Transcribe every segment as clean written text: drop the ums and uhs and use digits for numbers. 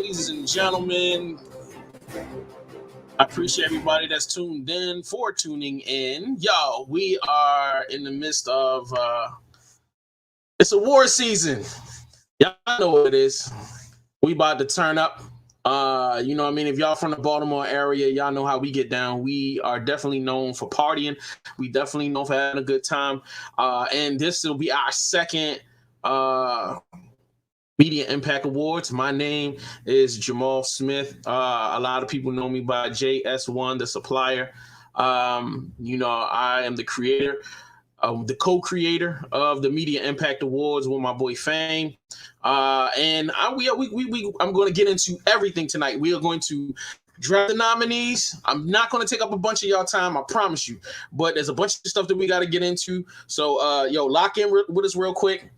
ladies and gentlemen. I appreciate everybody that's tuned in for tuning in. Yo, we are in the midst of it's award season. Y'all know what it is. We about to turn up. You know what I mean? If y'all from the Baltimore area, y'all know how we get down. We are definitely known for partying. We definitely known for having a good time. And this will be our second Media Impact Awards. My name is Jamal Smith. A lot of people know me by JS1, the supplier. You know, I am the creator, the co-creator of the Media Impact Awards with my boy Fame. And I'm going to get into everything tonight. We are going to draft the nominees. I'm not going to take up a bunch of y'all time, I promise you. But there's a bunch of stuff that we got to get into. So, lock in with us real quick.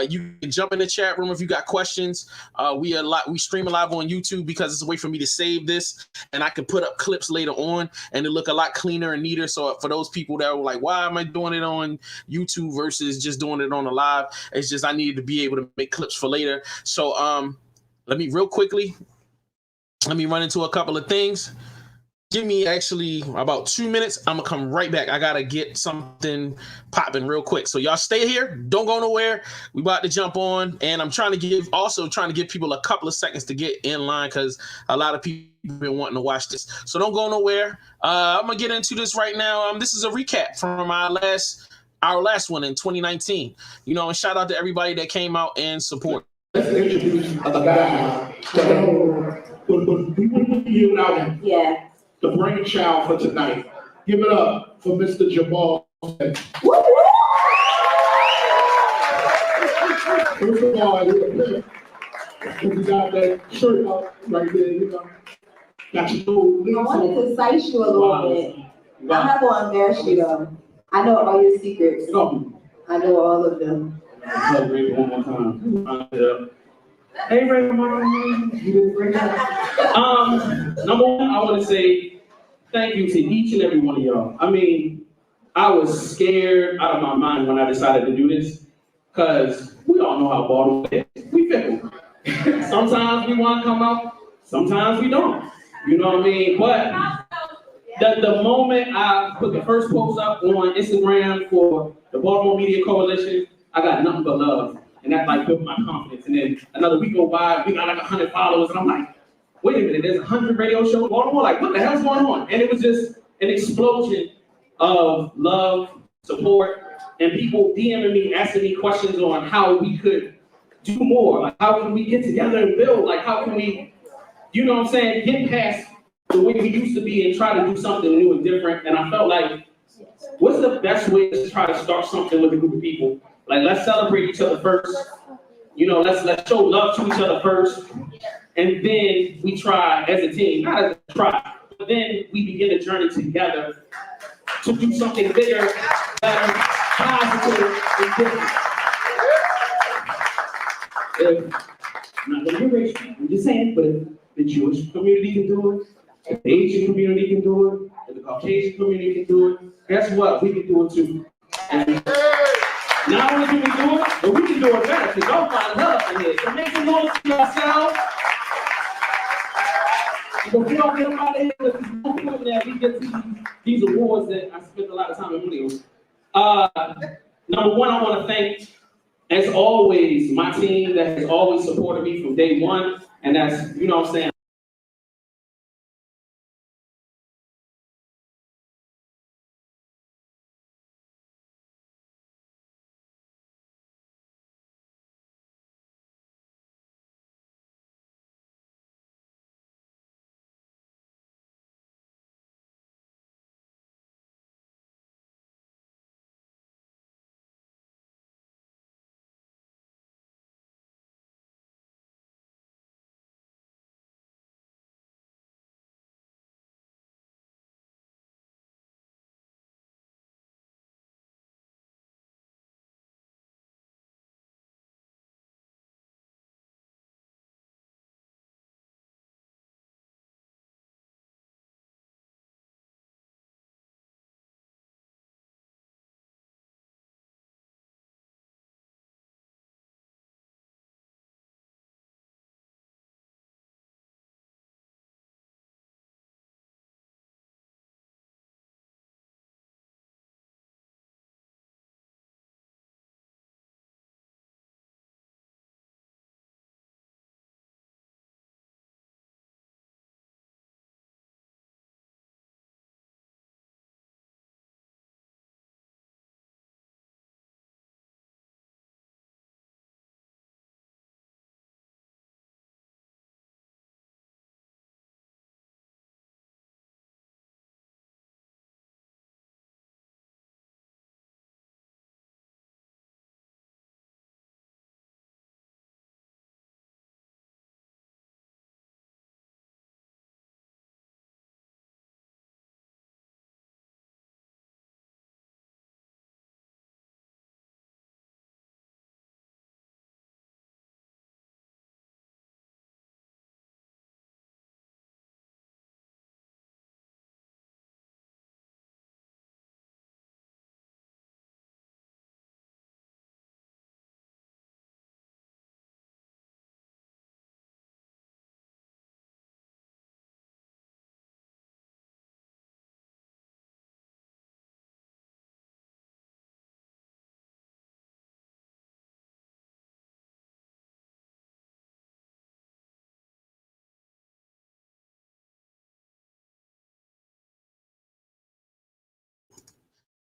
You can jump in the chat room if you got questions. We stream live on YouTube because it's a way for me to save this, and I can put up clips later on, and it look a lot cleaner and neater. So for those people that were like, "Why am I doing it on YouTube versus just doing it on a live?" It's just I needed to be able to make clips for later. So let me run into a couple of things. Give me actually about 2 minutes. I'm gonna come right back. I gotta get something popping real quick. So y'all stay here. Don't go nowhere. We about to jump on, and I'm trying to give people a couple of seconds to get in line because a lot of people have been wanting to watch this. So don't go nowhere. I'm gonna get into this right now. This is a recap from our last one in 2019. You know, and shout out to everybody that came out and supported. Let's introduce a guy. We want to yield out. Yeah. The brainchild for tonight. Give it up for Mr. Jamal. First of all, you got that shirt up right there, you know. Got your I wanted to cite you a little bit. I'm not going to embarrass you though. I know all your secrets. I know all of them. One more time. Hey, Ray, you did a great job. Number one, I want to say thank you to each and every one of y'all. I mean, I was scared out of my mind when I decided to do this, because we all know how Baltimore is. We fickle. Sometimes we want to come out, sometimes we don't. You know what I mean? But the moment I put the first post up on Instagram for the Baltimore Media Coalition, I got nothing but love. And that like built my confidence. And then another week go by, we got like 100 followers, and I'm like, wait a minute, there's 100 radio shows in Baltimore? Like, what the hell's going on? And it was just an explosion of love, support, and people DMing me, asking me questions on how we could do more. Like, how can we get together and build? Like, how can we, you know what I'm saying, get past the way we used to be and try to do something new and different. And I felt like, what's the best way to try to start something with a group of people? Like, let's celebrate each other first. You know, let's show love to each other first. And then we try as a team, not as a try, but then we begin a journey together to do something bigger, better, positive, and different. Not gonna be rich, I'm just saying, but if the Jewish community can do it, if the Asian community can do it, if the Caucasian community can do it, guess what? We can do it too. And not only can we do it, but we can do it better, because y'all find love in here. So make some noise for yourselves. Before y'all get out of here, because it's important that we get to these awards that I spent a lot of time and money on. Number one, I want to thank, as always, my team that has always supported me from day one, and that's, you know what I'm saying,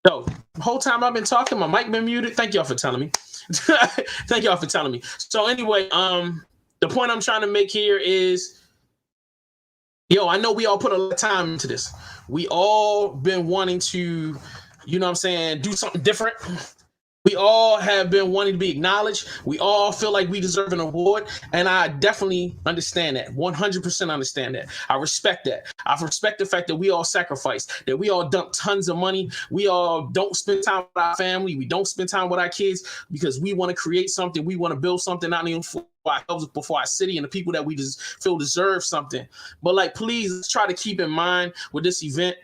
Yo, the whole time I've been talking, my mic been muted. Thank y'all for telling me. Thank y'all for telling me. So anyway, the point I'm trying to make here is, yo, I know we all put a lot of time into this. We all been wanting to, you know what I'm saying, do something different. We all have been wanting to be acknowledged. We all feel like we deserve an award. And I definitely understand that. 100% understand that. I respect that. I respect the fact that we all sacrifice, that we all dump tons of money. We all don't spend time with our family. We don't spend time with our kids because we want to create something. We want to build something, not even for ourselves, but for our city and the people that we just feel deserve something. But like, please, let's try to keep in mind with this event,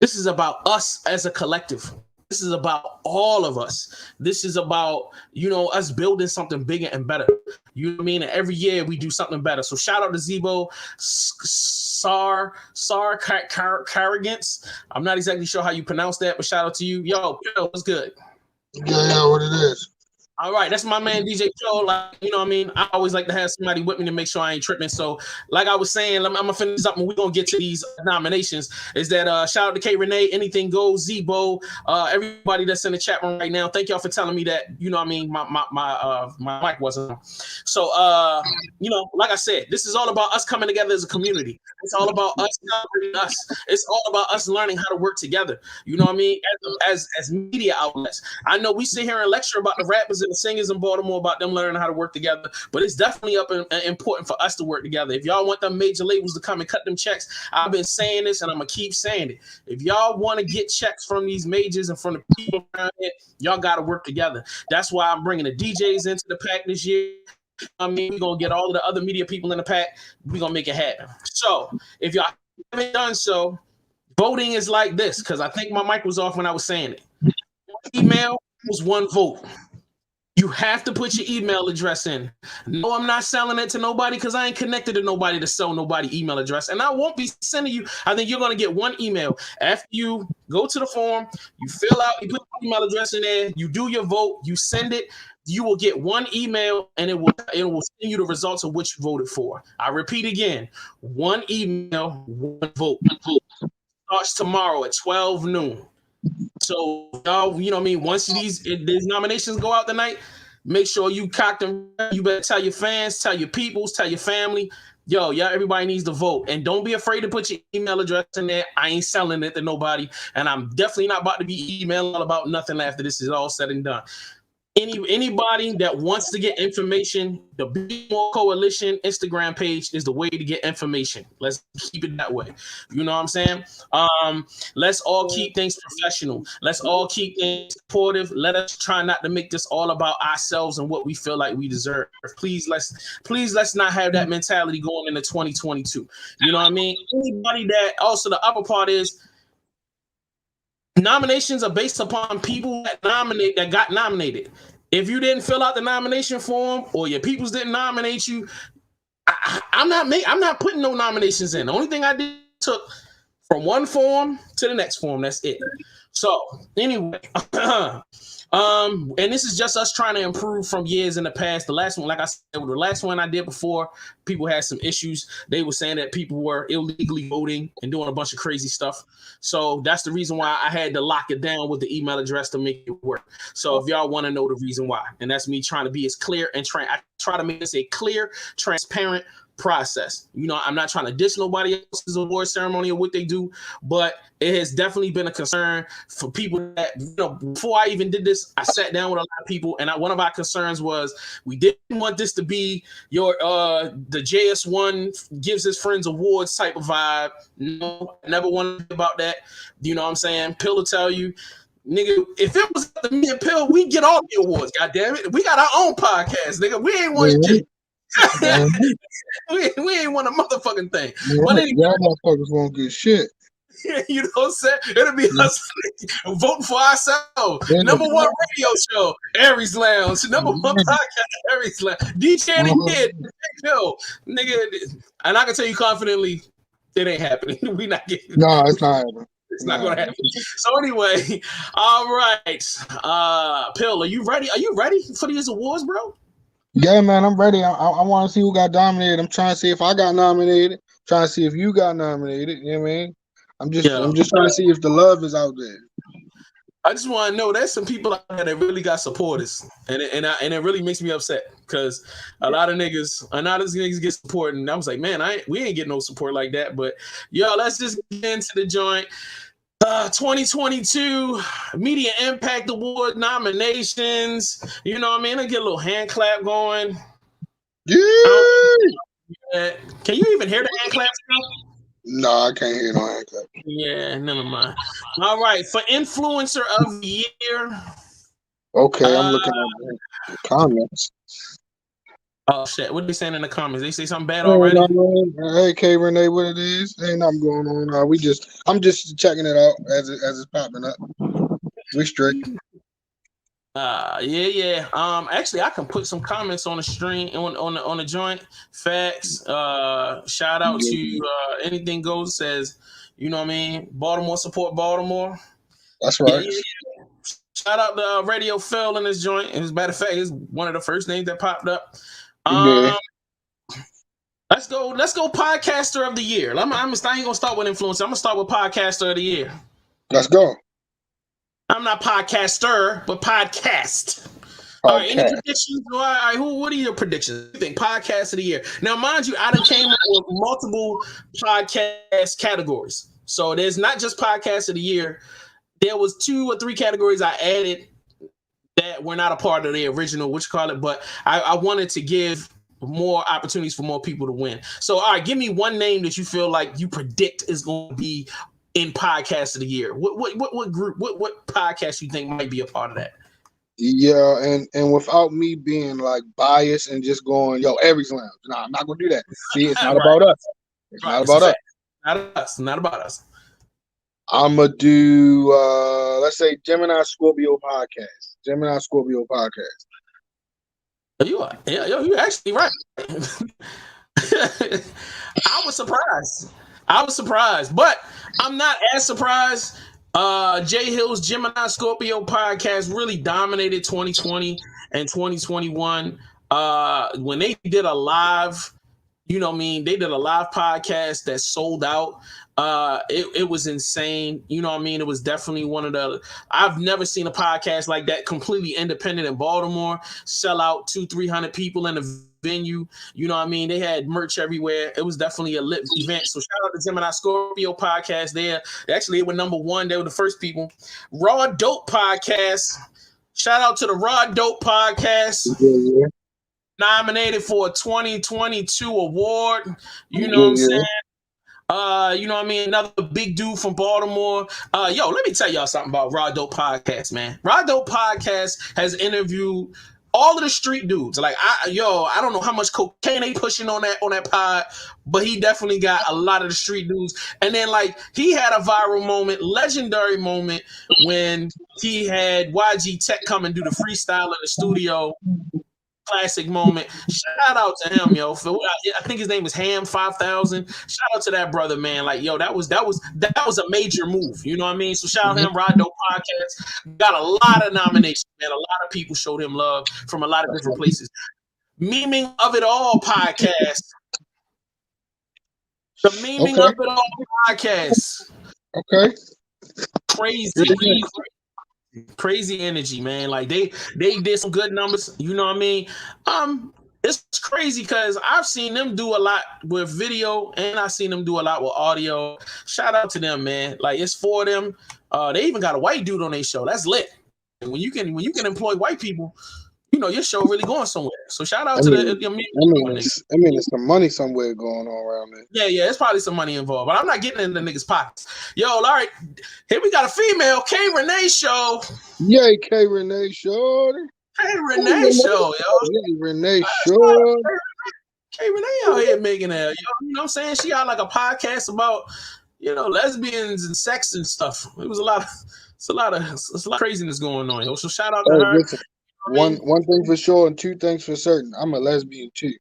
this is about us as a collective. This is about all of us. This is about, you know, us building something bigger and better. You know what I mean? And every year we do something better. So shout out to Zebo, Carragance. I'm not exactly sure how you pronounce that, but shout out to you. Yo, what's good? Yeah, what it is. All right, that's my man DJ Joe. Like, you know what I mean? I always like to have somebody with me to make sure I ain't tripping. So, like I was saying, I'm gonna finish up and we're gonna get to these nominations. Is that shout out to K Renee, Anything Goes, Zebo, everybody that's in the chat room right now. Thank y'all for telling me that, you know what I mean, my mic wasn't on. So you know, like I said, this is all about us coming together as a community. It's all about us celebrating us. It's all about us learning how to work together. You know what I mean? As media outlets. I know we sit here and lecture about the rappers and the singers in Baltimore about them learning how to work together, but it's definitely important for us to work together. If y'all want them major labels to come and cut them checks, I've been saying this and I'm gonna keep saying it. If y'all want to get checks from these majors and from the people around here, y'all got to work together. That's why I'm bringing the DJs into the pack this year. I mean, we're gonna get all of the other media people in the pack. We're gonna make it happen. So if y'all haven't done so, voting is like this, because I think my mic was off when I was saying it. Email was one vote. You have to put your email address in. No, I'm not selling it to nobody because I ain't connected to nobody to sell nobody email address. And I won't be sending you. I think you're going to get one email. After you go to the form, you fill out, you put your email address in there, you do your vote, you send it. You will get one email and it will send you the results of what you voted for. I repeat again, one email, one vote. Starts tomorrow at 12 noon. So y'all, you know what I mean? Once these nominations go out tonight, make sure you cock them. You better tell your fans, tell your peoples, tell your family. Yo, everybody needs to vote. And don't be afraid to put your email address in there. I ain't selling it to nobody. And I'm definitely not about to be emailing about nothing after this is all said and done. Anybody that wants to get information, the Be More Coalition Instagram page is the way to get information. Let's keep it that way. You know what I'm saying? Let's all keep things professional. Let's all keep things supportive. Let us try not to make this all about ourselves and what we feel like we deserve. Please let's not have that mentality going into 2022. You know what I mean? Anybody that also the upper part is nominations are based upon people that got nominated. If you didn't fill out the nomination form or your peoples didn't nominate you, I'm not putting no nominations in. The only thing I did took from one form to the next form. That's it. So anyway, and this is just us trying to improve from years in the past. The last one, like I said, the last one I did before, people had some issues. They were saying that people were illegally voting and doing a bunch of crazy stuff. So that's the reason why I had to lock it down with the email address to make it work. So if y'all want to know the reason why, and that's me trying to be as clear and I try to make this a clear, transparent process. You know, I'm not trying to diss nobody else's award ceremony or what they do, but it has definitely been a concern for people that, you know, before I even did this, I sat down with a lot of people, and one of our concerns was we didn't want this to be your the JS1 gives his friends awards type of vibe. No, I never wanted about that. You know what I'm saying? Pill will tell you, nigga, if it was up to me and Pill, we get all the awards. God damn it, we got our own podcast, nigga. We ain't want shit. we ain't want a motherfucking thing. But anyway, y'all motherfuckers won't get shit. You know what I'm saying? It'll be us voting for ourselves. Number one radio show, Aries Lounge. Number one podcast, Aries Lounge. DJ Kid, nigga. And I can tell you confidently, it ain't happening. We not getting. No, it's not happening. It's not gonna happen. So anyway, all right. Pill, are you ready? Are you ready for these awards, bro? Yeah, man, I'm ready. I want to see who got nominated. I'm trying to see if I got nominated. Trying to see if you got nominated. You know what I mean? I'm just trying to see if the love is out there. I just want to know there's some people out there that really got supporters, and it really makes me upset because a lot of niggas get support, and I was like, man, we ain't getting no support like that. But yo, let's just get into the joint. 2022 Media Impact Award nominations. You know what I mean? I get a little hand clap going. Yeah. Can you even hear the hand claps? No, I can't hear no hand clap. Yeah, never mind. All right, for Influencer of the Year. Okay, I'm looking at the comments. Oh shit! What are they saying in the comments? They say something bad already. Hey, K Renee, what it is? Ain't nothing going on. I'm just checking it out as it's popping up. We straight. Yeah. Actually, I can put some comments on the stream on the joint. Facts. Shout out to Anything Goes says, you know what I mean. Baltimore support Baltimore. That's right. Yeah. Shout out to Radio Phil in this joint. As a matter of fact, it's one of the first names that popped up. Let's go podcaster of the year. I ain't gonna start with influencer. I'm gonna start with podcaster of the year. Let's go. I'm not podcaster, but podcast. All right, any predictions? All right, what are your predictions? You think podcast of the year? Now, mind you, I done came up with multiple podcast categories. So there's not just podcast of the year. There was 2 or 3 categories I added that were not a part of the original, but I wanted to give more opportunities for more people to win. So, all right, give me one name that you feel like you predict is going to be in podcast of the year. What group, what podcast you think might be a part of that? Yeah, and without me being like biased and just going, yo, Every's Lounge. No, I'm not gonna do that. See, it's not about us. It's not about us. Not about us. I'm gonna do let's say Gemini Scorpio podcast. You are. Yeah, you're actually right. I was surprised, but I'm not as surprised. Jay Hill's Gemini Scorpio podcast really dominated 2020 and 2021. When they did a live, you know what I mean? They did a live podcast that sold out. It was insane. You know what I mean? It was definitely I've never seen a podcast like that, completely independent in Baltimore, sell out 200-300 people in the venue. You know what I mean? They had merch everywhere. It was definitely a lit event. So shout out to Gemini Scorpio podcast there. Actually, it was number 1. They were the first people. Raw Dope podcast. Shout out to the Raw Dope podcast. Yeah. Nominated for a 2022 award. You know what I'm saying? You know what I mean? Another big dude from Baltimore. Yo, let me tell y'all something about Raw Dope Podcast, man. Raw Dope Podcast has interviewed all of the street dudes. Like, I don't know how much cocaine they pushing on that pod, but he definitely got a lot of the street dudes. And then, like, he had a viral moment, legendary moment, when he had YG Tech come and do the freestyle in the studio. Classic moment. Shout out to him, yo. I think his name is Ham 5000. Shout out to that brother, man. Like, yo, that was a major move. You know what I mean? So shout out to him. Rod Dope Podcast got a lot of nominations, man. A lot of people showed him love from a lot of different places. Memeing of It All podcast. The Memeing of It All podcast. Okay. Crazy energy, man. Like they did some good numbers. You know what I mean? It's crazy because I've seen them do a lot with video and I've seen them do a lot with audio. Shout out to them, man. Like, it's for them. They even got a white dude on their show. That's lit. And when you can employ white people, you know your show really going somewhere. So shout out to the. It's some money somewhere going on around there. Yeah, it's probably some money involved, but I'm not getting into the niggas' pockets. Yo, all right, here we got a female K Renee show. Yay, K Renee show. K Renee show, yo. Yay, Renee show. K Renee out here making a, you know what I'm saying? She got like a podcast about, lesbians and sex and stuff. It's a lot of craziness going on, yo. So shout out to her. Listen. One thing for sure and 2 things for certain. I'm a lesbian too.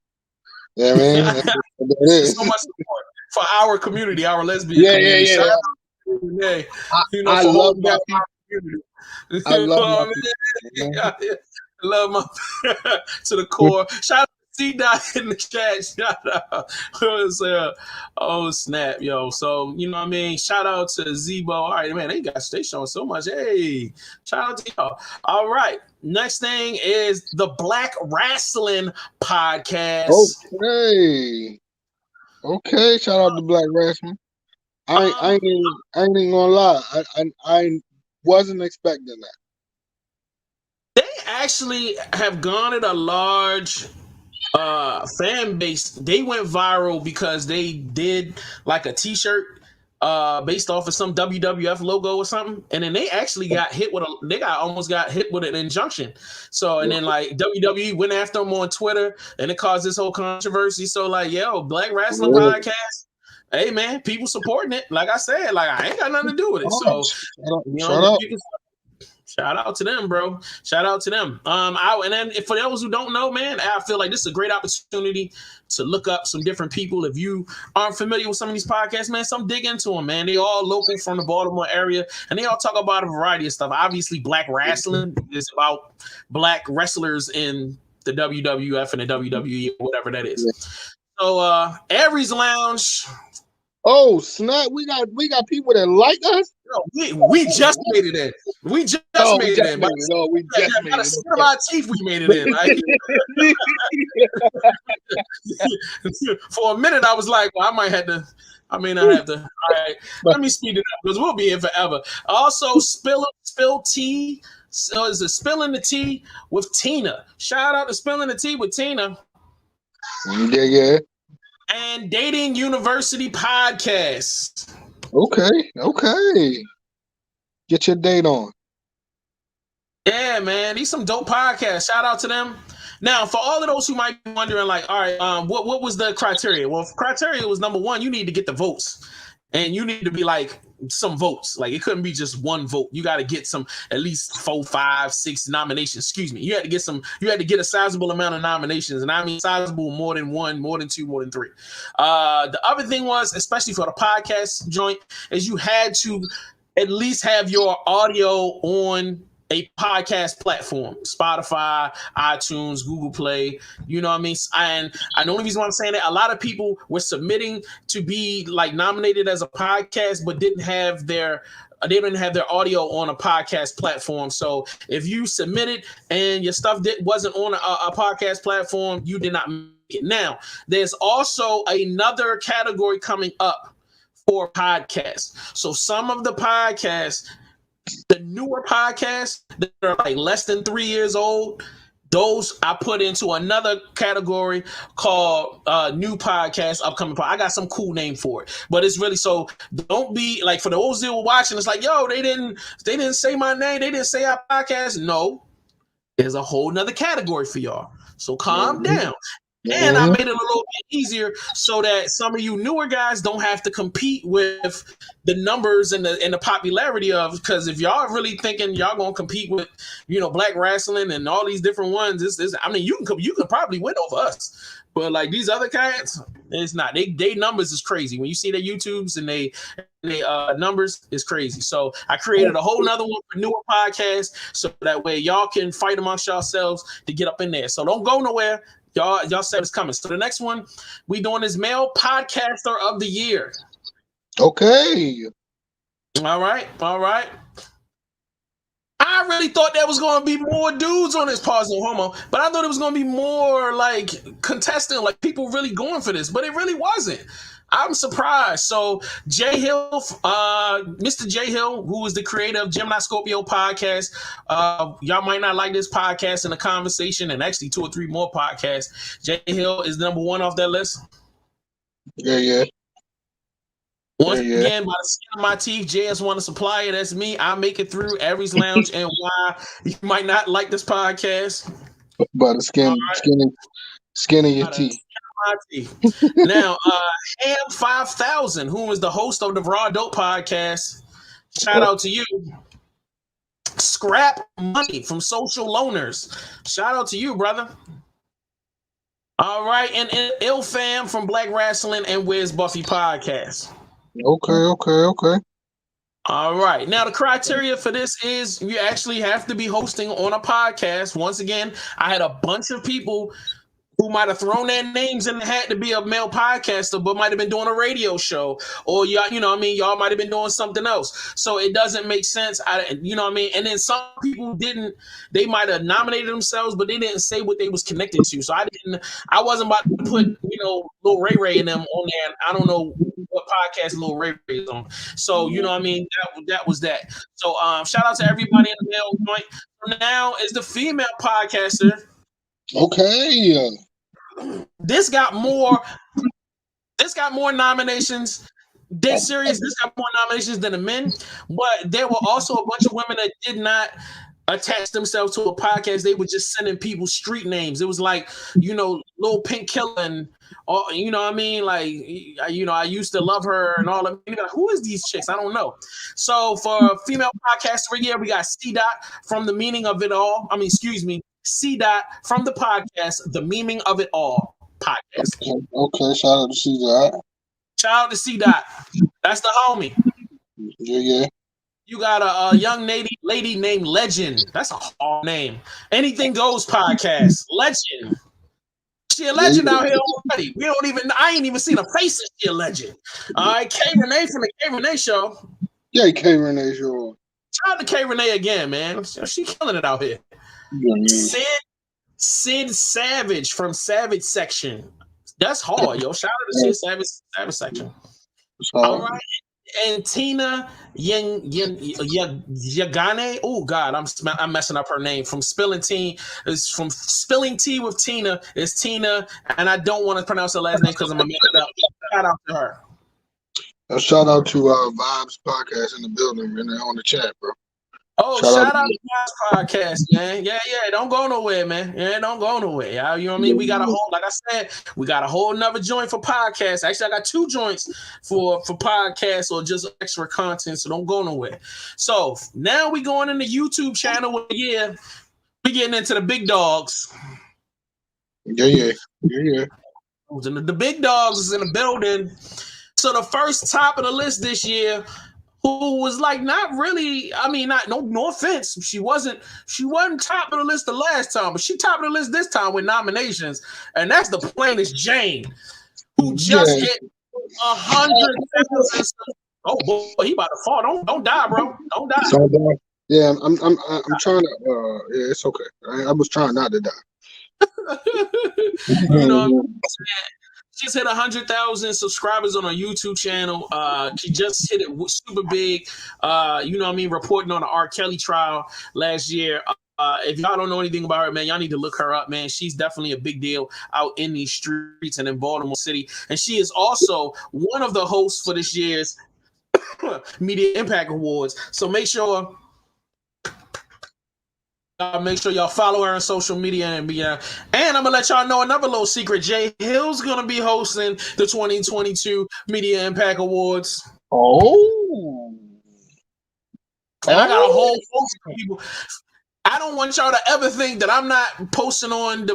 Yeah, man. So much support for our community, our lesbian community. Shout out to Renee. I love my community. I love my love my to the core. Shout out to C-Dot in the chat. Shout out. Oh, snap, yo. So, you know what I mean? Shout out to Zebo. All right, man, they showing so much. Hey, shout out to y'all. All right. Next thing is the Black Wrastling podcast. Okay. Shout out to Black Wrestling. I ain't even gonna lie. I wasn't expecting that. They actually have garnered a large fan base. They went viral because they did like a t-shirt based off of some WWF logo or something, and then they actually got hit with almost got hit with an injunction. So and then like WWE went after them on Twitter, and it caused this whole controversy. So like, yo, Black Wrestling Podcast. Hey man, people supporting it. Like I said, like I ain't got nothing to do with it. So shout out to them, bro. Shout out to them. And then for those who don't know, man, I feel like this is a great opportunity to look up some different people. If you aren't familiar with some of these podcasts, man, dig into them, man. They all local from the Baltimore area, and they all talk about a variety of stuff. Obviously, Black Wrestling is about black wrestlers in the WWF and the WWE, or whatever that is. So, Aries Lounge. Oh snap! We got people that like us. We just made it in. We just made it in. By the skin of our teeth, we made it in. Right? For a minute, I was like, well, I may not have to. All right, let me speed it up because we'll be here forever. Also, Spill Tea. So is it Spilling the Tea with Tina? Shout out to Spilling the Tea with Tina. Yeah. And Dating University podcast. Okay. Get your date on. Yeah, man. These some dope podcasts. Shout out to them. Now, for all of those who might be wondering, like, all right, what was the criteria? Well, criteria was number one, you need to get the votes. And you need to be like some votes. Like it couldn't be just one vote. You got to get some at least 4, 5, 6 nominations. Excuse me. You had to get a sizable amount of nominations. And I mean sizable more than 1, more than 2, more than 3. The other thing was, especially for the podcast joint, is you had to at least have your audio on a podcast platform, Spotify, iTunes, Google Play, you know what I mean? And the only reason why I'm saying that, a lot of people were submitting to be like nominated as a podcast, but didn't have their audio on a podcast platform. So if you submitted and your stuff wasn't on a podcast platform, you did not make it. Now, there's also another category coming up for podcasts. So some of the podcasts, the newer podcasts that are like less than 3 years old, those I put into another category called new podcast, upcoming podcast. I got some cool name for it, but it's really, so don't be like, for those that were watching, it's like, yo, they didn't say my name, they didn't say our podcast. No, there's a whole nother category for y'all. So calm down. And I made it a little bit easier so that some of you newer guys don't have to compete with the numbers and the popularity of, because if y'all really thinking y'all gonna compete with, Black Wrestling and all these different ones, you can probably win over us. But like these other cats, it's not. They numbers is crazy. When you see their YouTubes and they numbers is crazy. So I created a whole nother one for newer podcasts, so that way y'all can fight amongst yourselves to get up in there. So don't go nowhere. Y'all said it's coming. So the next one we doing is Male Podcaster of the Year. Okay. All right. I really thought there was going to be more dudes on this Pause No Homo, but I thought it was going to be more like contestant, like people really going for this, but it really wasn't. I'm surprised. So Jay Hill, Mr. Jay Hill, who is the creator of Gemini Scorpio podcast, y'all might not like this podcast in the conversation, and actually 2 or 3 more podcasts. Jay Hill is number 1 off that list. Yeah. Once again, by the skin of my teeth, JS1 the supplier. That's me. I make it through Aries Lounge, and why you might not like this podcast. By the skin of your teeth. Now, Ham 5000, who is the host of the Raw Dope podcast, shout out to you. Scrap Money from Social Loners, shout out to you, brother. All right, and Il Fam from Black Wrestling and Where's Buffy podcast. Okay. All right. Now, the criteria for this is you actually have to be hosting on a podcast. Once again, I had a bunch of people who might have thrown their names in the hat to be a male podcaster, but might have been doing a radio show, or y'all, y'all might have been doing something else. So it doesn't make sense. And then some people didn't. They might have nominated themselves, but they didn't say what they was connected to. So I wasn't about to put Lil Ray Ray and them on there. And I don't know what podcast Lil Ray Ray is on. So that was that. So shout out to everybody in the male joint. So now is the female podcaster. Okay. This got more nominations. Dead serious. This got more nominations than the men, but there were also a bunch of women that did not attach themselves to a podcast. They were just sending people street names. It was like, Lil Pink Killer and all, I used to love her and all of them. Who is these chicks? I don't know. So for female podcast for a year, we got C Dot from The Meaning of It All. C Dot from the podcast, The Meaning of It All podcast. Okay, shout out to C Dot. Shout out to C Dot. That's the homie. Yeah. You got a young lady named Legend. That's a hard name. Anything Goes podcast. Legend. She a legend out here already. I ain't even seen a face of she a legend. All right, K Renee from the K Renee Show. Yeah, K Renee Show. Shout out to K Renee again, man. She killing it out here. Yeah. Sid Savage from Savage Section. That's hard, yo. Shout out to Sid Savage Section. All right. And Tina Yagane. Oh God, I'm messing up her name. From Spilling Tea. It's from Spilling Tea with Tina. It's Tina, and I don't want to pronounce her last name because I'm gonna mess it up. Shout out to her. A shout out to Vibes Podcast in the building and on the chat, bro. Oh, shout out to Vibes Podcast, man. Yeah, don't go nowhere, man. Yeah, don't go nowhere. Yeah, you know what I mean? We got a whole, like I said, we got a whole nother joint for podcasts. Actually, I got 2 joints for podcasts or just extra content, so don't go nowhere. So now we going in the YouTube channel. Yeah, we getting into the big dogs. Yeah. The big dogs is in the building. So the first top of the list this year, who was like not really, no offense. She wasn't top of the list the last time, but she top of the list this time with nominations. And that's the Plainest Jane, who just hit 100,000. Oh boy, he about to fall. Don't die, bro. Don't die. Yeah, I'm trying to it's okay. I was trying not to die. You know what I'm saying? She's hit 100,000 subscribers on her YouTube channel. She just hit it super big. Reporting on the R. Kelly trial last year. If y'all don't know anything about her, man, y'all need to look her up, man. She's definitely a big deal out in these streets and in Baltimore City. And she is also one of the hosts for this year's Media Impact Awards. So make sure y'all follow her on social media and I'm gonna let y'all know another little secret. Jay Hill's gonna be hosting the 2022 Media Impact Awards. Oh, and I got a whole host of people. I don't want y'all to ever think that I'm not posting on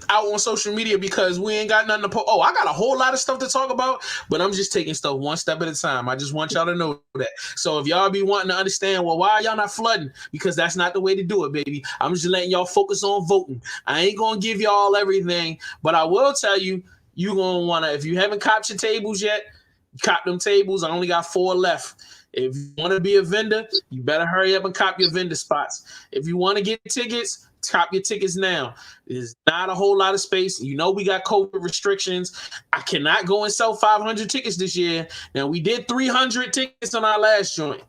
out on social media because we ain't got nothing to post. Oh, I got a whole lot of stuff to talk about, but I'm just taking stuff one step at a time. I just want y'all to know that. So if y'all be wanting to understand, well, why are y'all not flooding? Because that's not the way to do it, baby. I'm just letting y'all focus on voting. I ain't gonna give y'all everything, but I will tell you, you're gonna wanna, if you haven't copped your tables yet, cop them tables. I only got 4 left. If you want to be a vendor, you better hurry up and cop your vendor spots. If you want to get tickets, cop your tickets now. There's not a whole lot of space. You know we got COVID restrictions. I cannot go and sell 500 tickets this year. Now, we did 300 tickets on our last joint.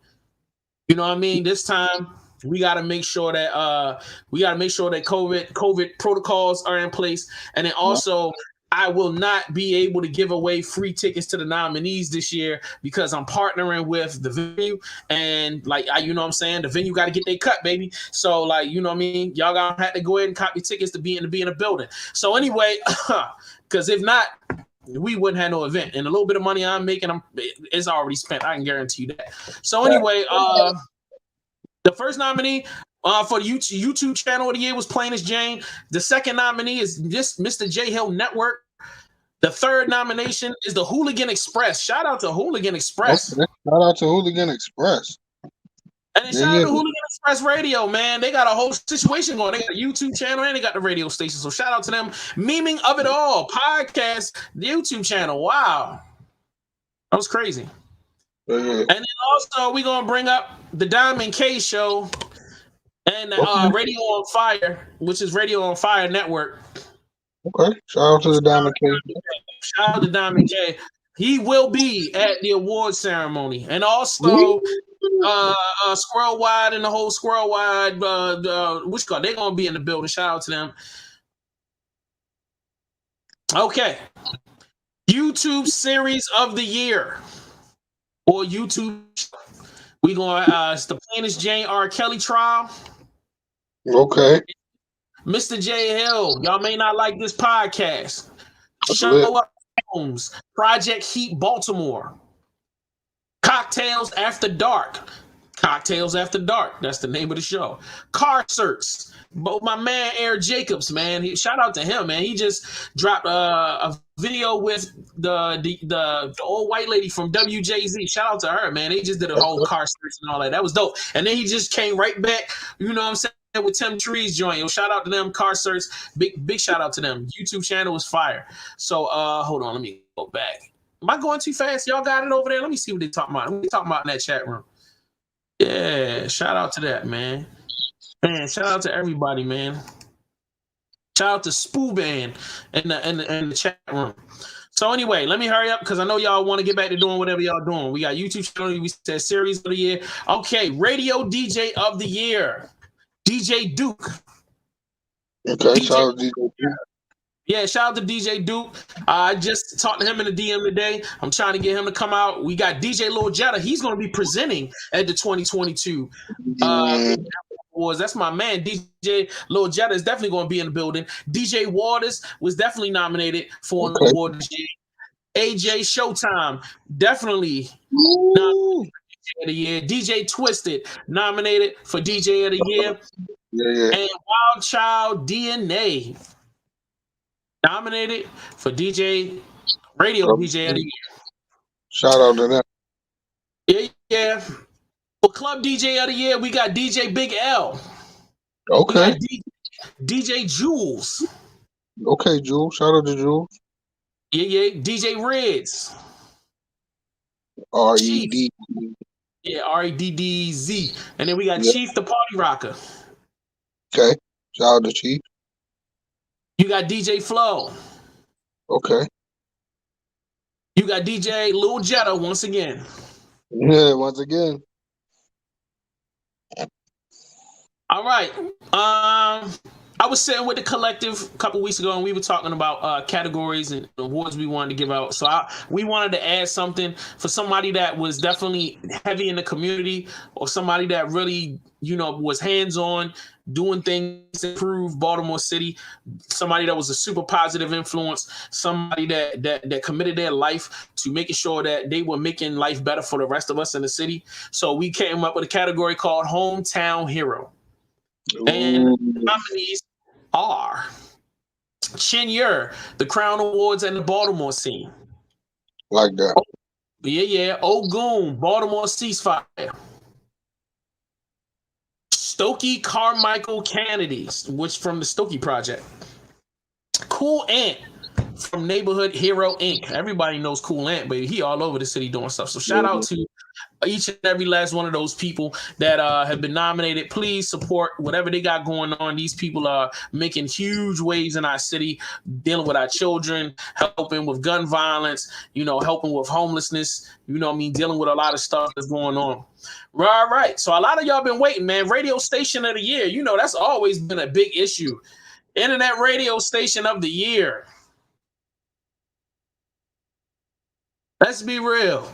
You know what I mean? This time, we got to make sure that COVID protocols are in place. And then also, I will not be able to give away free tickets to the nominees this year because I'm partnering with the venue and you know what I'm saying? The venue got to get their cut, baby. So you know what I mean? Y'all gonna have to go ahead and cop your tickets to be in the building. So anyway, because if not, we wouldn't have no event. And a little bit of money I'm making, it's already spent. I can guarantee you that. So anyway, the first nominee for the YouTube channel of the year was Plainest Jane. The second nominee is this Mr. J Hill Network. The third nomination is the Hooligan Express. Shout out to Hooligan Express. Okay. Shout out to Hooligan Express. And then shout out to Hooligan Express Radio, man. They got a whole situation going. They got a YouTube channel and they got the radio station. So shout out to them. Memeing of it all, podcast, the YouTube channel. Wow. That was crazy. And then also we're gonna bring up the Diamond K show and Radio on Fire, which is Radio on Fire Network. Okay. Shout out to the Diamond K. Shout out to Diamond K. He will be at the award ceremony. And also Squirrel Wide and the whole Squirrel Wide which call they're gonna be in the building. Shout out to them. Okay. YouTube series of the year. Or YouTube. We gonna it's the Plainest Jane R. Kelly trial. Okay. Mr. J Hill, y'all may not like this podcast. Show Up Homes, Project Heat Baltimore, Cocktails After Dark. Cocktails After Dark. That's the name of the show. Car Search. But my man Eric Jacobs, man, shout out to him, man. He just dropped a video with the old white lady from WJZ. Shout out to her, man. They just did a whole car search and all that. That was dope. And then he just came right back. You know what I'm saying? With Tim Trees joint. Yo, shout out to them, car search. Big shout out to them. YouTube channel is fire. So hold on, let me go back. Am I going too fast? Y'all got it over there? Let me see what they talking about. What they talking about in that chat room? Yeah, shout out to that, man. Man, shout out to everybody, man. Shout out to Spoo Band in the chat room. So anyway, let me hurry up because I know y'all want to get back to doing whatever y'all doing. We got YouTube channel. We said series of the year. Okay, radio DJ of the year. DJ Duke. Okay, shout out to DJ Duke. Yeah, shout out to DJ Duke. I just talked to him in the DM today. I'm trying to get him to come out. We got DJ Lil Jetta. He's going to be presenting at the 2022 awards. That's my man. DJ Lil Jetta is definitely going to be in the building. DJ Waters was definitely nominated for an award this year. AJ Showtime, definitely nominated for DJ of the year. DJ Twisted, nominated for DJ of the year. Yeah. And Wild Child DNA, nominated for DJ Radio DJ of the year. Shout out to them. Yeah. For Club DJ of the year, we got DJ Big L. Okay. DJ Jules. Okay, Jules. Shout out to Jules. Yeah. DJ Reds. R-E-D. Yeah, R-E-D-D-Z. And then we got Chief the Party Rocker. Okay. Shout out to Chief. You got DJ Flow. Okay. You got DJ Lil Jetta once again. Yeah, once again. All right. I was sitting with the collective a couple weeks ago, and we were talking about categories and awards we wanted to give out. So we wanted to add something for somebody that was definitely heavy in the community, or somebody that really, was hands-on, doing things to improve Baltimore City, somebody that was a super positive influence, somebody that committed their life to making sure that they were making life better for the rest of us in the city. So we came up with a category called Hometown Hero. And the nominees are Chin Yer, the Crown Awards and the Baltimore scene. Like that. Yeah. Ogun, Baltimore ceasefire. Stokey Carmichael Kennedy, which from the Stokey Project. Cool Ant from Neighborhood Hero Inc. Everybody knows Cool Ant, baby. He all over the city doing stuff. So shout out to each and every last one of those people that have been nominated. Please support whatever they got going on. These people are making huge waves in our city, dealing with our children, helping with gun violence, helping with homelessness, dealing with a lot of stuff that's going on. Right. So a lot of y'all been waiting, man. Radio station of the year. That's always been a big issue. Internet radio station of the year. Let's be real.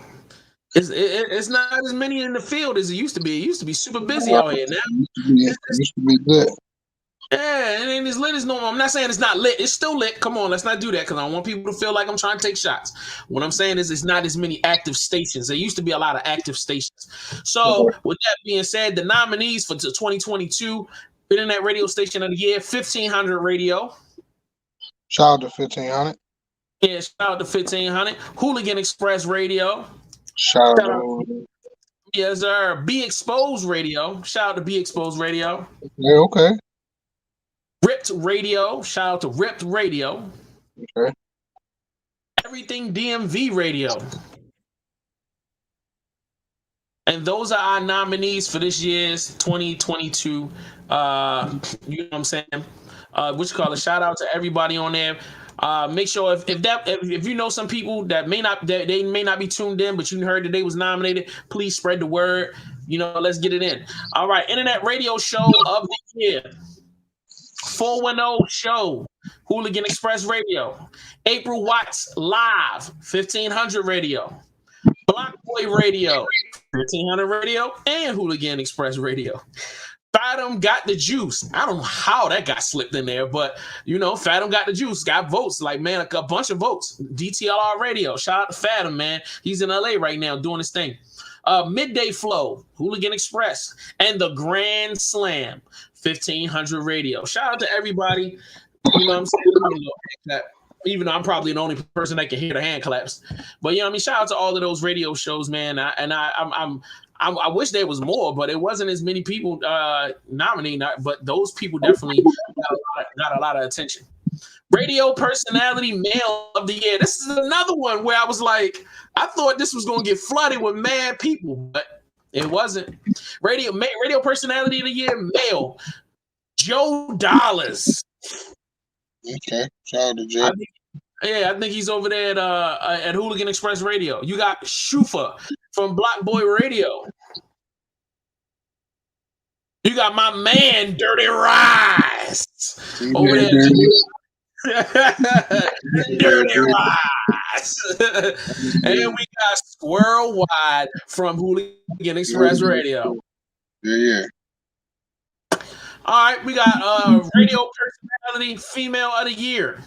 It's not as many in the field as it used to be. It used to be super busy out here now. It used to be good. Yeah, it ain't as lit as normal. I'm not saying it's not lit. It's still lit. Come on, let's not do that because I don't want people to feel like I'm trying to take shots. What I'm saying is it's not as many active stations. There used to be a lot of active stations. So with that being said, the nominees for 2022 Internet Radio Station of the Year, 1500 Radio. Shout out to 1500. Yeah, shout out to 1500. Hooligan Express Radio. Shout out. Yes, sir. Be Exposed Radio. Shout out to Be Exposed Radio. Yeah, okay. Ripped Radio. Shout out to Ripped Radio. Okay. Everything DMV Radio. And those are our nominees for this year's 2022. You know what I'm saying? What you call it? Shout out to everybody on there. Make sure if you know some people that may not be tuned in, but you heard that they was nominated, please spread the word. You know, let's get it in. All right, Internet Radio Show of the Year. 410 Show, Hooligan Express Radio. April Watts Live, 1500 Radio. Block Boy Radio, 1500 Radio, and Hooligan Express Radio. Fathom got the juice. I don't know how that got slipped in there, but you know, Fathom got the juice, got votes, like man, a bunch of votes. DTLR Radio, shout out to Fathom, man. He's in LA right now doing his thing. Midday Flow, Hooligan Express, and the Grand Slam, 1500 Radio. Shout out to everybody. You know what I'm saying? Even though I'm probably the only person that can hear the hand claps, but you know what I mean. Shout out to all of those radio shows, man. I wish there was more, but it wasn't as many people nominated. But those people definitely got a lot of attention. Radio Personality Male of the Year. This is another one where I was like, I thought this was going to get flooded with mad people, but it wasn't. Radio Personality of the Year Male, Joe Dollars. Okay, shout out to Joe. I think he's over there at Hooligan Express Radio. You got Shufa from Block Boy Radio. You got my man Dirty Rice over there. Dirty Rice. And we got Squirrel Wide from Hooligan Express Radio. Yeah. All right, we got Radio Personality Female of the Year.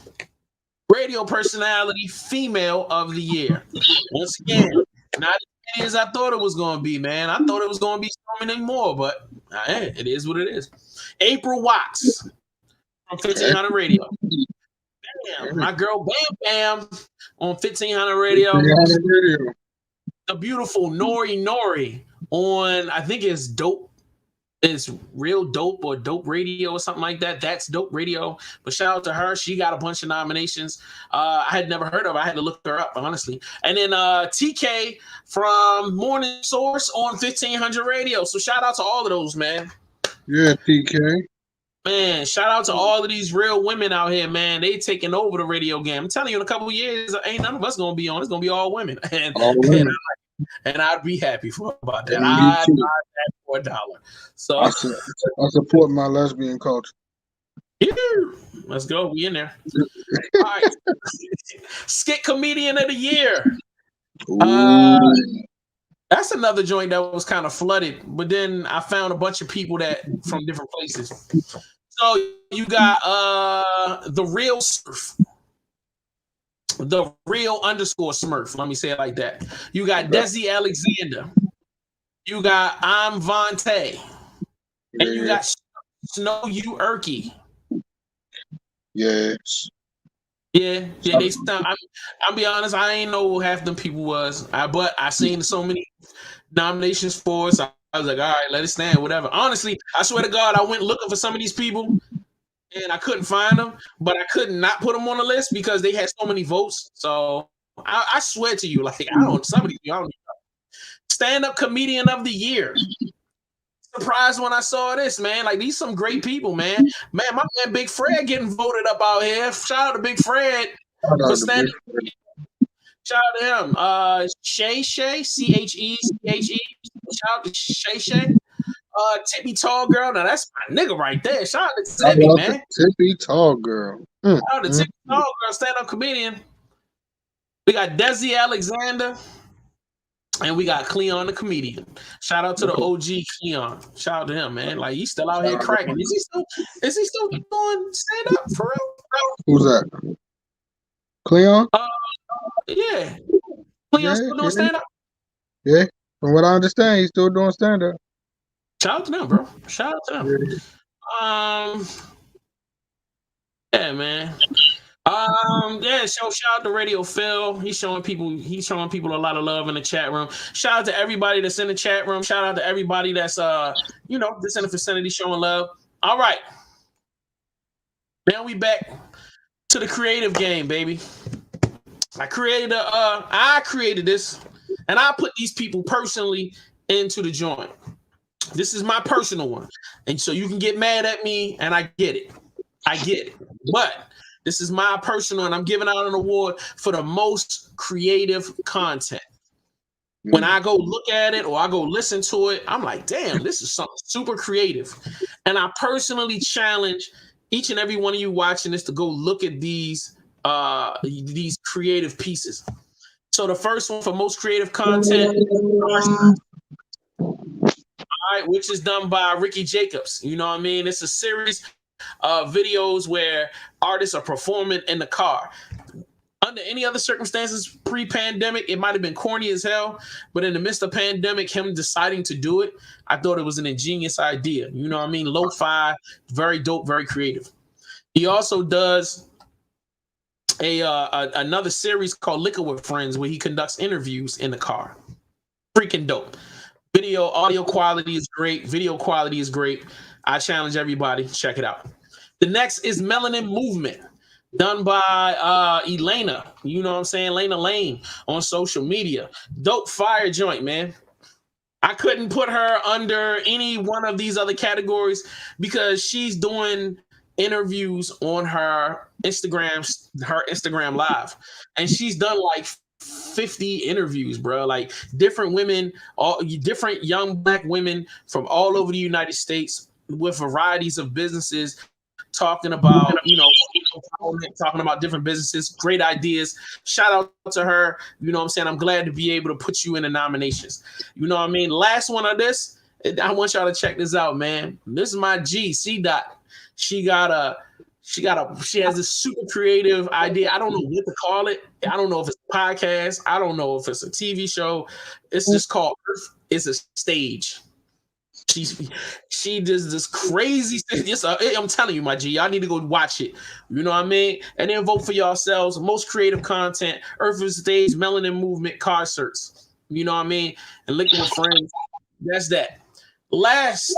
Radio Personality Female of the Year. Once again, not as many as I thought it was going to be, man. I thought it was going to be so many more, but it is what it is. April Watts from 1500 Radio. Bam, my girl Bam Bam on 1500 Radio. The beautiful Nori on, I think it's Dope. It's Real Dope or Dope Radio or something like that. That's Dope Radio. But shout out to her. She got a bunch of nominations. I had never heard of her. I had to look her up, honestly. And then TK from Morning Source on 1500 Radio. So shout out to all of those, man. Yeah, TK. Man, shout out to all of these real women out here, man. They taking over the radio game. I'm telling you, in a couple of years, ain't none of us going to be on. It's going to be all women. And I'd be happy about that. I'd buy that for $1. So I support my lesbian culture. Yeah, let's go. We in there. All right. Skit Comedian of the Year. That's another joint that was kind of flooded, but then I found a bunch of people that from different places. So you got the Real Surf. The Real _ Smurf. Let me say it like that. You got Desi Alexander. You got I'm Vontae. And you got Snow U Erky. Yes. Yeah. They sound, I'll be honest, I ain't know who half them people was. But I seen so many nominations for us. I was like, all right, let it stand, whatever. Honestly, I swear to God, I went looking for some of these people. And I couldn't find them, but I could not put them on the list because they had so many votes. So I swear to you, like some of these people, I don't know. Stand-up Comedian of the Year. Surprised when I saw this, man. Like these some great people, man. Man, my man Big Fred getting voted up out here. Shout out to Big Fred for stand-up. Shout out to him. Shay, CHE. Shout out to Shay. Tippy Tall Girl. Now that's my nigga right there. Shout out to Tippy, man. Tippy Tall Girl. Shout out to Tippy Tall Girl, stand-up comedian. We got Desi Alexander. And we got Cleon the comedian. Shout out to the OG Cleon. Shout out to him, man. Like he's still out here cracking. Is he still doing stand-up for real? Who's that? Cleon? Yeah. Cleon's still doing stand-up? Yeah. From what I understand, he's still doing stand-up. Shout out to them, bro. Shout out to them. Yeah, man. Yeah, shout out to Radio Phil. He's showing people a lot of love in the chat room. Shout out to everybody that's in the chat room. Shout out to everybody that's that's in the vicinity showing love. All right. Now we back to the creative game, baby. I created this, and I put these people personally into the joint. This is my personal one. And so you can get mad at me, and I get it. But this is my personal, and I'm giving out an award for the most creative content. When I go look at it or I go listen to it, I'm like, damn, this is something super creative. And I personally challenge each and every one of you watching this to go look at these creative pieces. So the first one for most creative content, which is done by Ricky Jacobs. You know what I mean? It's a series of videos where artists are performing in the car. Under any other circumstances pre-pandemic, it might have been corny as hell, but in the midst of pandemic, him deciding to do it, I thought it was an ingenious idea. You know what I mean? Lo-fi, very dope, very creative. He also does another series called Liquor with Friends, where he conducts interviews in the car. Freaking dope. Audio quality is great. Video quality is great. I challenge everybody, check it out. The next is Melanin Movement, done by Elena. You know what I'm saying? Elena Lane on social media. Dope fire joint, man. I couldn't put her under any one of these other categories because she's doing interviews on her Instagram live, and she's done like 50 interviews, bro. Like different women, different young Black women from all over the United States with varieties of businesses, talking about talking about different businesses, great ideas. Shout out to her. You know what I'm saying? I'm glad to be able to put you in the nominations. You know what I mean? Last one of this, I want y'all to check this out, man. This is my G, C Dot. She has this super creative idea. I don't know what to call it. I don't know if it's a podcast. I don't know if it's a TV show. It's just called Earth is a Stage. She does this crazy thing. I'm telling you, my G, y'all need to go watch it. You know what I mean? And then vote for yourselves. Most creative content, Earth is a Stage, Melanin Movement, concerts. You know what I mean? And Liquor with Friends. That's that. Last,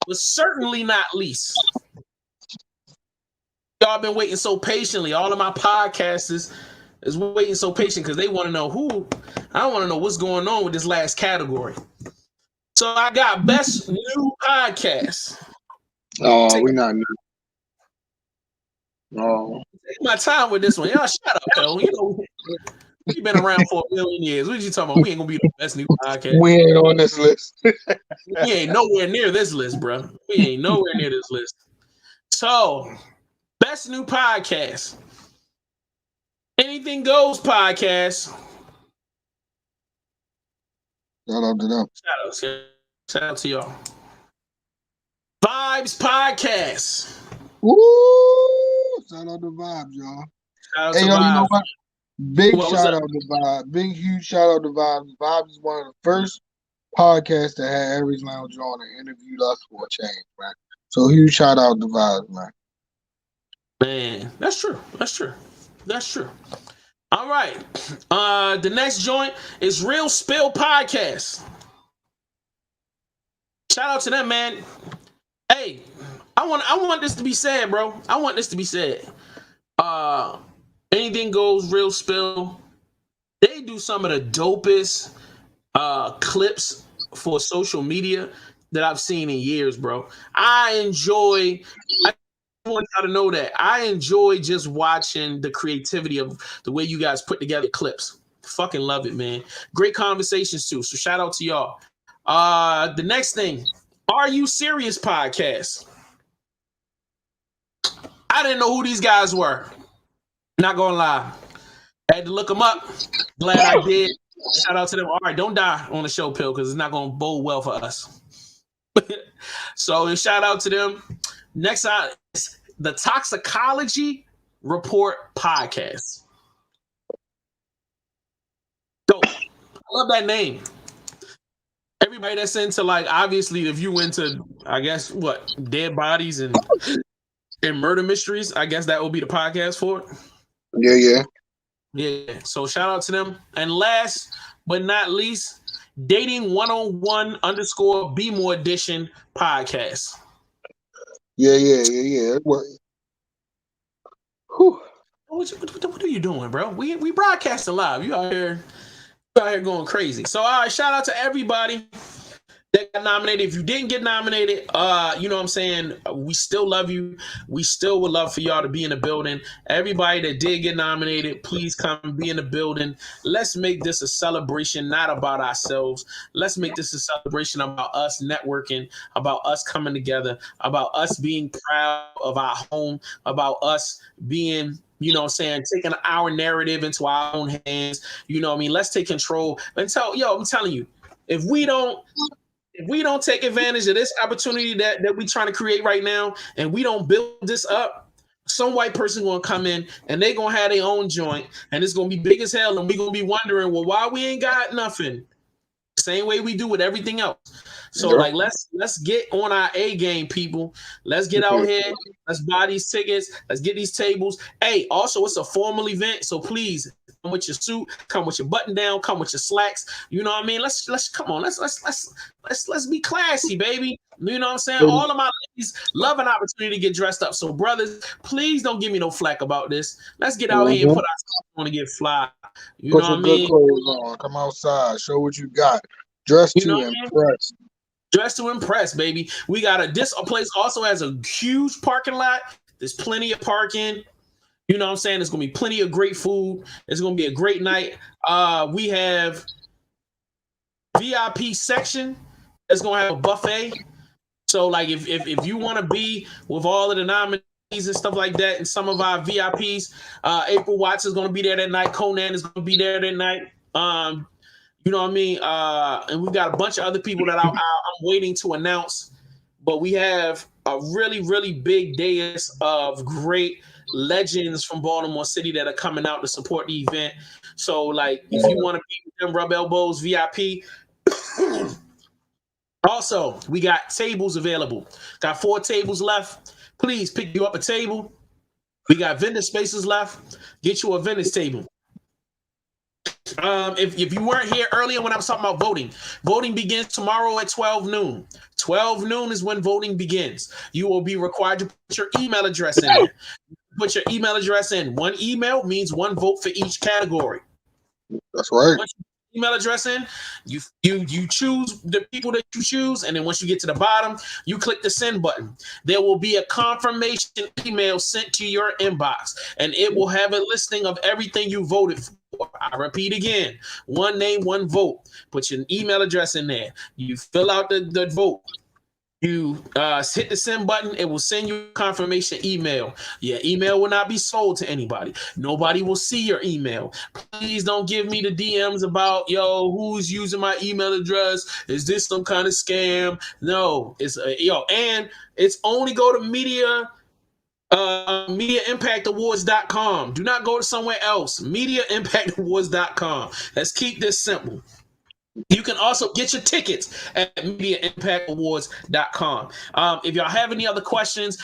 but certainly not least, y'all been waiting so patiently. All of my podcasters is waiting so patient because they want to know who. I want to know what's going on with this last category. So I got best new podcast. Oh, we not new. Oh, take my time with this one. Y'all shut up, though. You know, we've been around for a million years. What you talking about? We ain't gonna be the best new podcast. We ain't on this list. We ain't nowhere near this list, bro. We ain't nowhere near this list. So, best new podcast. Anything Goes podcast. Shout out to them. Shout out to y'all. Vibes podcast. Woo! Shout out to Vibes, y'all. Shout out hey, to yo, Vibes. you know what? Big shout out to Vibes. Big, huge shout out to Vibes. Vibes is one of the first podcasts that had Aries Lounge on and interviewed us for a change, man. So huge shout out to Vibes, man. Man, that's true. All right. The next joint is Real Spill Podcast. Shout out to them, man. Hey, I want this to be said, bro. I want this to be said. Anything Goes, Real Spill. They do some of the dopest clips for social media that I've seen in years, bro. I want y'all to know that I enjoy just watching the creativity of the way you guys put together clips. Fucking love it, man. Great conversations too. So shout out to y'all. The next thing, Are You Serious podcast. I didn't know who these guys were. Not gonna lie. I had to look them up. Glad I did. Shout out to them. All right, don't die on the show, Pill, because it's not gonna bode well for us. So shout out to them. Next out is the Toxicology Report podcast. Dope. I love that name. Everybody that's into, like, obviously, if you into, I guess, what, dead bodies and And Murder Mysteries, I guess that will be the podcast for it. Yeah. Yeah. So shout out to them. And last but not least, Dating 101 _ Be More Edition podcast. Yeah. Whew. What are you doing, bro? We broadcasting live. You out here going crazy. So all right, shout out to everybody that got nominated. If you didn't get nominated, you know what I'm saying, we still love you. We still would love for y'all to be in the building. Everybody that did get nominated, please come be in the building. Let's make this a celebration, not about ourselves. Let's make this a celebration about us networking, about us coming together, about us being proud of our home, about us being, you know what I'm saying, taking our narrative into our own hands. You know what I mean? Let's take control. I'm telling you, if we don't take advantage of this opportunity that we're trying to create right now, and we don't build this up, some white person gonna come in and they gonna have their own joint, and it's gonna be big as hell, and we gonna be wondering, well, why we ain't got nothing? Same way we do with everything else. So like, let's get on our A game, people. Let's get out here. Let's buy these tickets. Let's get these tables. Hey, also it's a formal event, so please come with your suit, come with your button down, come with your slacks. You know what I mean? Let's come on. Let's be classy, baby. You know what I'm saying? All of my ladies love an opportunity to get dressed up. So brothers, please don't give me no flack about this. Let's get out here and put ourselves on to get fly. You Put know your what I good mean? clothes on. Come outside. Show what you got. Dress to impress. Dress to impress, baby. We got this place also has a huge parking lot. There's plenty of parking. You know what I'm saying? There's gonna be plenty of great food. It's gonna be a great night. We have VIP section. It's gonna have a buffet. So like if you want to be with all of the nominees and stuff like that, and some of our VIPs, April Watts is gonna be there that night. Conan is gonna be there that night. You know what I mean? And we've got a bunch of other people that I'm waiting to announce. But we have a really, really big dais of great legends from Baltimore City that are coming out to support the event. So, like, if you want to be with them, rub elbows, VIP. Also, we got tables available. Got 4 tables left. Please pick you up a table. We got vendor spaces left. Get you a vendor's table. If you weren't here earlier when I was talking about voting begins tomorrow at 12 noon. 12 noon is when voting begins. You will be required to put your email address in there. Put your email address in. One email means one vote for each category. That's right. Once you put your email address in, you choose the people that you choose, and then once you get to the bottom, you click the send button. There will be a confirmation email sent to your inbox, and it will have a listing of everything you voted for. I repeat again, one name, one vote. Put your email address in there. You fill out the vote. You hit the send button. It will send you a confirmation email. Your email will not be sold to anybody. Nobody will see your email. Please don't give me the DMs about, who's using my email address? Is this some kind of scam? No, it's and it's only go to MediaImpactAwards.com. Do not go to somewhere else. MediaImpactAwards.com. Let's keep this simple. You can also get your tickets at MediaImpactAwards.com. If y'all have any other questions,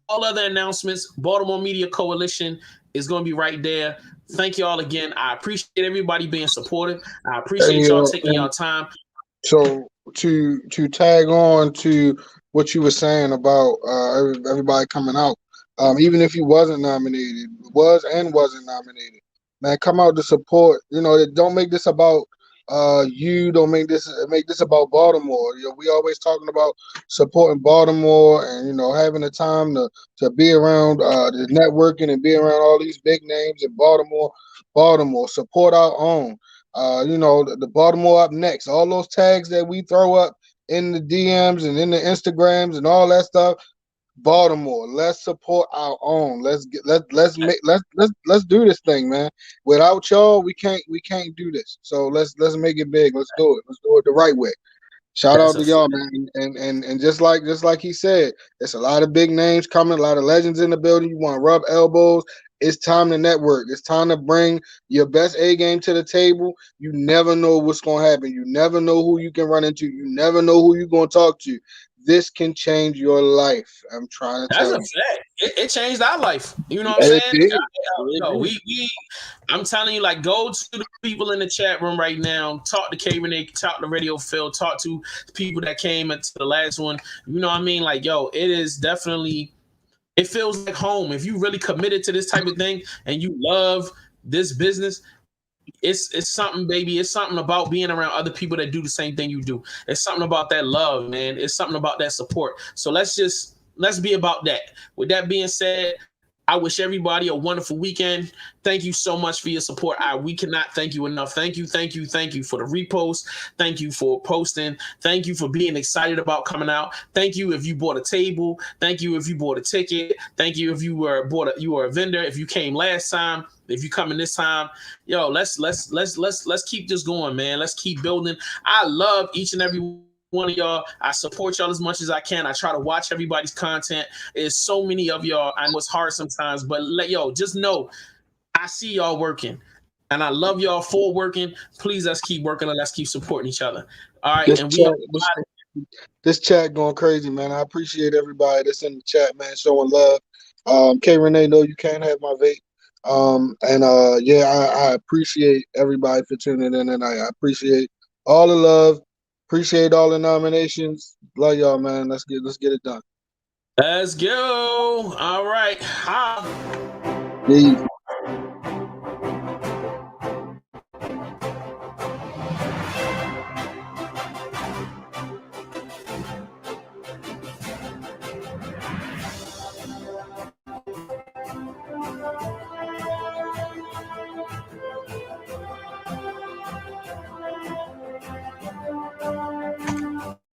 all other announcements, Baltimore Media Coalition is going to be right there. Thank you all again. I appreciate everybody being supportive. I appreciate y'all taking y'all time. So to tag on to what you were saying about everybody coming out, even if you wasn't nominated, wasn't nominated, man, come out to support. Don't make this about you. Don't make this about Baltimore. We always talking about supporting Baltimore and having the time to be around the networking and be around all these big names in Baltimore. Support our own. The Baltimore up next. All those tags that we throw up in the DMs and in the Instagrams and all that stuff. Baltimore, let's support our own. Let's do this thing, man. Without y'all, we can't do this. So let's make it big. Let's do it. Let's do it the right way. Shout out to y'all, man. And just like he said, there's a lot of big names coming, a lot of legends in the building. You want to rub elbows. It's time to network. It's time to bring your best A game to the table. You never know what's going to happen. You never know who you can run into. You never know who you're going to talk to. This can change your life. I'm trying to tell you. That's a fact. it changed our life. You know what I'm saying? I'm telling you, like, go to the people in the chat room right now. Talk to K Renee, talk to Radio Phil, talk to people that came into the last one. You know what I mean? Like, yo, it is definitely, it feels like home. If you really committed to this type of thing and you love this business, it's something, baby. It's something about being around other people that do the same thing you do. It's something about that love, man. It's something about that support. So let's be about that. With that being said, I wish everybody a wonderful weekend. Thank you so much for your support. We cannot thank you enough. Thank you for the repost. Thank you for posting. Thank you for being excited about coming out. Thank you if you bought a table. Thank you if you bought a ticket. Thank you if you were a vendor. If you came last time. If you coming this time, yo, let's keep this going, man. Let's keep building. I love each and every one of y'all. I support y'all as much as I can. I try to watch everybody's content. There's so many of y'all. I know it's hard sometimes, but just know I see y'all working. And I love y'all for working. Please, let's keep working and let's keep supporting each other. All right. This chat going crazy, man. I appreciate everybody that's in the chat, man, showing love. K Renee, no, you can't have my vape. I appreciate everybody for tuning in, and I appreciate all the love. Appreciate all the nominations. Love y'all, man. Let's get it done. Let's go. All right. Peace.